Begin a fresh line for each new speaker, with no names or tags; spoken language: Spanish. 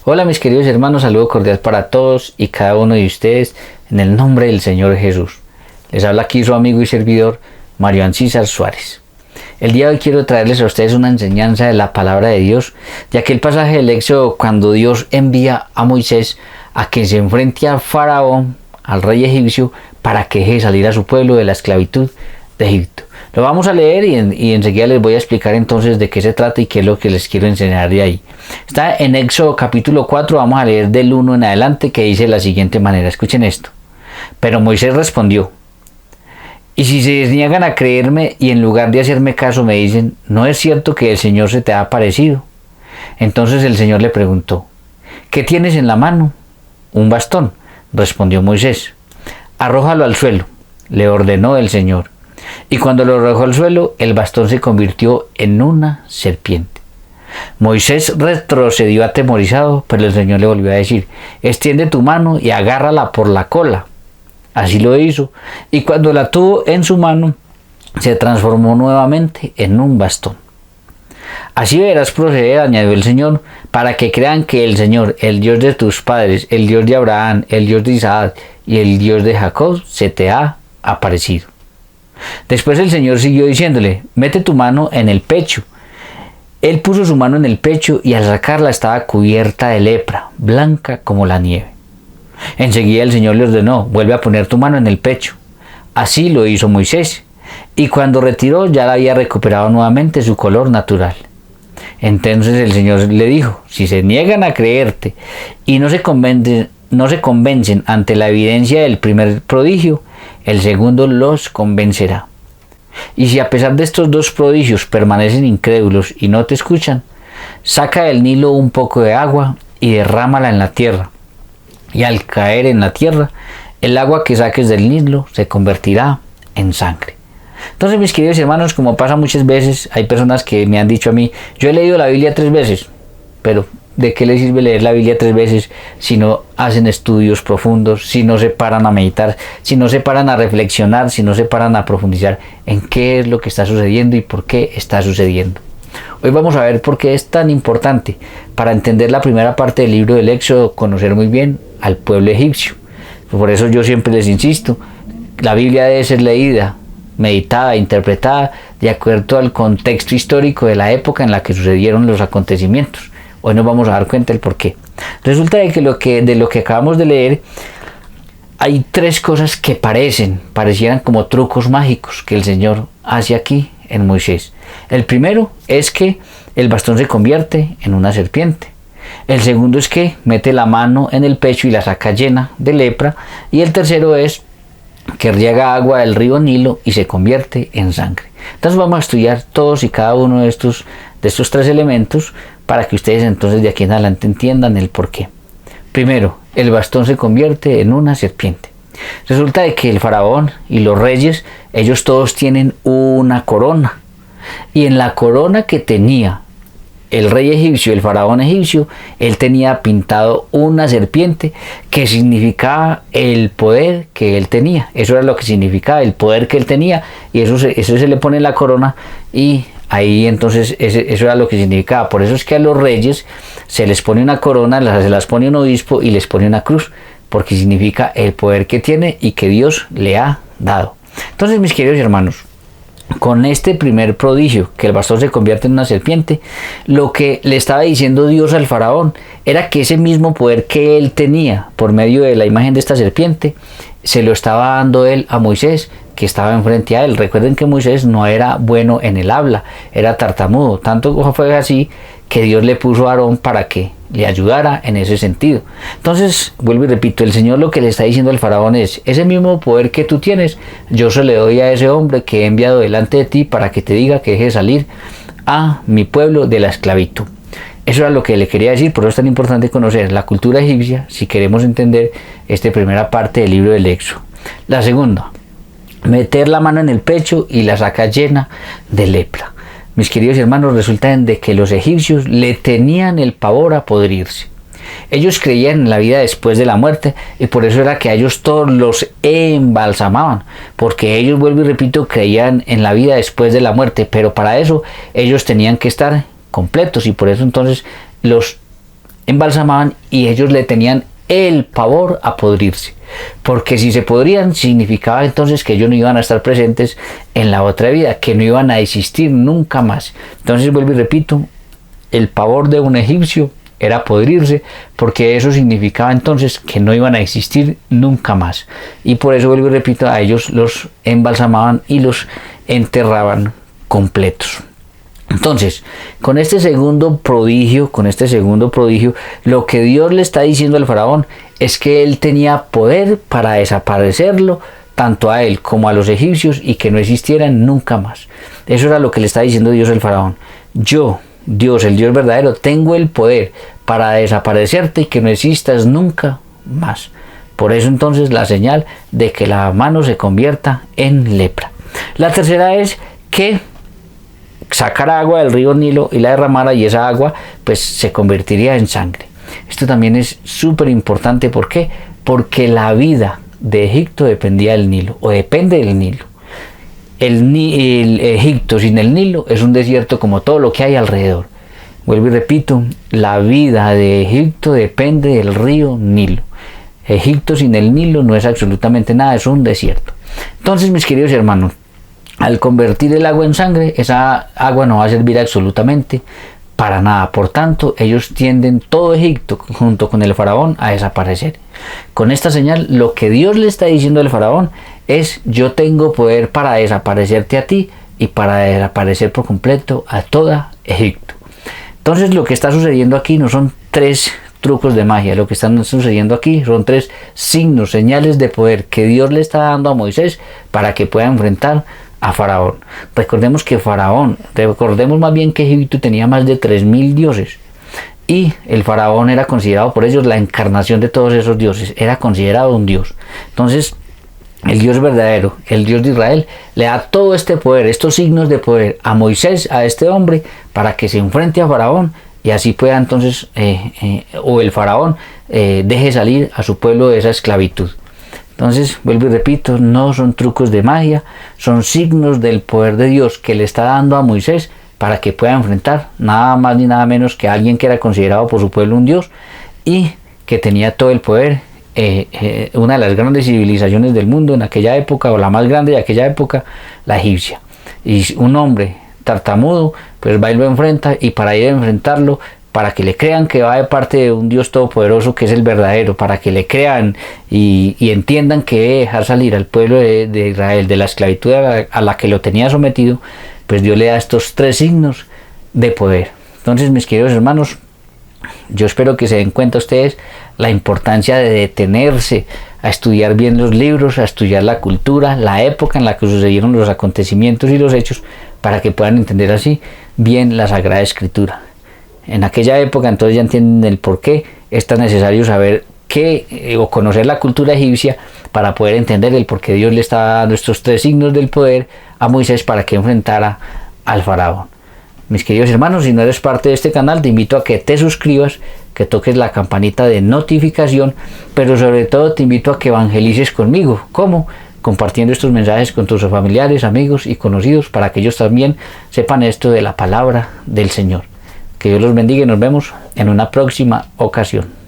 Hola mis queridos hermanos, saludo cordial para todos y cada uno de ustedes en el nombre del Señor Jesús. Les habla aquí su amigo y servidor Mario Ancísar Suárez. El día de hoy quiero traerles a ustedes una enseñanza de la palabra de Dios, ya que el pasaje del Éxodo, cuando Dios envía a Moisés a que se enfrente a Faraón, al rey egipcio, para que deje salir a su pueblo de la esclavitud de Egipto. Lo vamos a leer y enseguida les voy a explicar entonces de qué se trata y qué es lo que les quiero enseñar de ahí. Está en Éxodo capítulo 4, vamos a leer del 1 en adelante, que dice de la siguiente manera. Escuchen esto. Pero Moisés respondió: y si se niegan a creerme y en lugar de hacerme caso me dicen, ¿no es cierto que el Señor se te ha aparecido? Entonces el Señor le preguntó: ¿qué tienes en la mano? Un bastón, respondió Moisés. Arrójalo al suelo, le ordenó el Señor. Y cuando lo arrojó al suelo, el bastón se convirtió en una serpiente. Moisés retrocedió atemorizado, pero el Señor le volvió a decir: extiende tu mano y agárrala por la cola. Así lo hizo, y cuando la tuvo en su mano, se transformó nuevamente en un bastón. Así verás proceder, añadió el Señor, para que crean que el Señor, el Dios de tus padres, el Dios de Abraham, el Dios de Isaac y el Dios de Jacob, se te ha aparecido. Después el Señor siguió diciéndole: mete tu mano en el pecho. Él puso su mano en el pecho y al sacarla estaba cubierta de lepra, blanca como la nieve. Enseguida el Señor le ordenó: vuelve a poner tu mano en el pecho. Así lo hizo Moisés, y cuando retiró ya la había recuperado nuevamente su color natural. Entonces el Señor le dijo: si se niegan a creerte y no se convencen ante la evidencia del primer prodigio, el segundo los convencerá. Y si a pesar de estos dos prodigios permanecen incrédulos y no te escuchan, saca del Nilo un poco de agua y derrámala en la tierra. Y al caer en la tierra, el agua que saques del Nilo se convertirá en sangre. Entonces, mis queridos hermanos, como pasa muchas veces, hay personas que me han dicho a mí: yo he leído la Biblia 3 veces, pero ¿de qué les sirve leer la Biblia 3 veces si no hacen estudios profundos, si no se paran a meditar, si no se paran a reflexionar, si no se paran a profundizar en qué es lo que está sucediendo y por qué está sucediendo? Hoy vamos a ver por qué es tan importante, para entender la primera parte del libro del Éxodo, conocer muy bien al pueblo egipcio. Por eso yo siempre les insisto, la Biblia debe ser leída, meditada, interpretada de acuerdo al contexto histórico de la época en la que sucedieron los acontecimientos. Hoy nos vamos a dar cuenta del por qué. Resulta de que de lo que acabamos de leer, hay 3 cosas que parecieran como trucos mágicos que el Señor hace aquí en Moisés. El primero es que el bastón se convierte en una serpiente. El segundo es que mete la mano en el pecho y la saca llena de lepra. Y el tercero es que riega agua del río Nilo y se convierte en sangre. Entonces vamos a estudiar todos y cada uno de estos 3 elementos para que ustedes entonces de aquí en adelante entiendan el porqué. Primero, el bastón se convierte en una serpiente. Resulta de que el faraón y los reyes, ellos todos tienen una corona. Y en la corona que tenía el rey egipcio, el faraón egipcio, él tenía pintado una serpiente que significaba el poder que él tenía. Eso era lo que significaba, el poder que él tenía, y eso se le pone en la corona, y ahí entonces eso era lo que significaba. Por eso es que a los reyes se les pone una corona, se las pone un obispo y les pone una cruz, porque significa el poder que tiene y que Dios le ha dado. Entonces, mis queridos hermanos, con este primer prodigio, que el bastón se convierte en una serpiente, lo que le estaba diciendo Dios al faraón era que ese mismo poder que él tenía por medio de la imagen de esta serpiente, se lo estaba dando él a Moisés, que estaba enfrente a él. Recuerden que Moisés no era bueno en el habla, era tartamudo. Tanto fue así que Dios le puso a Aarón para que le ayudara en ese sentido. Entonces, vuelvo y repito, el Señor lo que le está diciendo al faraón es: ese mismo poder que tú tienes, yo se le doy a ese hombre que he enviado delante de ti para que te diga que deje salir a mi pueblo de la esclavitud. Eso era lo que le quería decir. Por eso es tan importante conocer la cultura egipcia si queremos entender esta primera parte del libro del Éxodo. La segunda, meter la mano en el pecho y la saca llena de lepra. Mis queridos hermanos, resulta de que los egipcios le tenían el pavor a podrirse. Ellos creían en la vida después de la muerte, y por eso era que a ellos todos los embalsamaban, porque ellos, vuelvo y repito, creían en la vida después de la muerte, pero para eso ellos tenían que estar completos, y por eso entonces los embalsamaban y ellos le tenían el pavor a podrirse, porque si se podrían significaba entonces que ellos no iban a estar presentes en la otra vida, que no iban a existir nunca más. Entonces vuelvo y repito, el pavor de un egipcio era podrirse, porque eso significaba entonces que no iban a existir nunca más, y por eso vuelvo y repito, a ellos los embalsamaban y los enterraban completos. Entonces, con este segundo prodigio, lo que Dios le está diciendo al faraón es que él tenía poder para desaparecerlo, tanto a él como a los egipcios, y que no existieran nunca más. Eso era lo que le está diciendo Dios al faraón. Yo, Dios, el Dios verdadero, tengo el poder para desaparecerte y que no existas nunca más. Por eso entonces la señal de que la mano se convierta en lepra. La tercera es que sacara agua del río Nilo y la derramara, y esa agua pues se convertiría en sangre. Esto también es súper importante. ¿Por qué? Porque la vida de Egipto dependía del Nilo, o depende del Nilo. El Egipto sin el Nilo es un desierto como todo lo que hay alrededor. Vuelvo y repito, la vida de Egipto depende del río Nilo. Egipto sin el Nilo no es absolutamente nada, es un desierto. Entonces, mis queridos hermanos, al convertir el agua en sangre, esa agua no va a servir absolutamente para nada. Por tanto, ellos tienden, todo Egipto junto con el faraón, a desaparecer. Con esta señal, lo que Dios le está diciendo al faraón es: yo tengo poder para desaparecerte a ti y para desaparecer por completo a toda Egipto. Entonces, lo que está sucediendo aquí no son tres trucos de magia. Lo que está sucediendo aquí son tres signos, señales de poder que Dios le está dando a Moisés para que pueda enfrentar a Faraón. Recordemos más bien que Egipto tenía más de 3.000 dioses, y el faraón era considerado por ellos la encarnación de todos esos dioses, era considerado un dios. Entonces, el Dios verdadero, el Dios de Israel, le da todo este poder, estos signos de poder a Moisés, a este hombre, para que se enfrente a Faraón, y así pueda entonces, o el faraón deje salir a su pueblo de esa esclavitud. Entonces, vuelvo y repito, no son trucos de magia, son signos del poder de Dios que le está dando a Moisés para que pueda enfrentar nada más ni nada menos que a alguien que era considerado por su pueblo un dios y que tenía todo el poder. Una de las grandes civilizaciones del mundo en aquella época, o la más grande de aquella época, la egipcia. Y un hombre tartamudo pues va y lo enfrenta, y para ir a enfrentarlo, para que le crean que va de parte de un Dios todopoderoso que es el verdadero, para que le crean y entiendan que debe dejar salir al pueblo de Israel de la esclavitud a la que lo tenía sometido, pues Dios le da estos tres signos de poder. Entonces, mis queridos hermanos, yo espero que se den cuenta ustedes la importancia de detenerse a estudiar bien los libros, a estudiar la cultura, la época en la que sucedieron los acontecimientos y los hechos, para que puedan entender así bien la Sagrada Escritura. En aquella época entonces ya entienden el por qué es tan necesario saber o conocer la cultura egipcia, para poder entender el por qué Dios le estaba dando estos tres signos del poder a Moisés para que enfrentara al faraón. Mis queridos hermanos, si no eres parte de este canal, te invito a que te suscribas, que toques la campanita de notificación, pero sobre todo te invito a que evangelices conmigo. ¿Cómo? Compartiendo estos mensajes con tus familiares, amigos y conocidos, para que ellos también sepan esto de la palabra del Señor. Que Dios los bendiga y nos vemos en una próxima ocasión.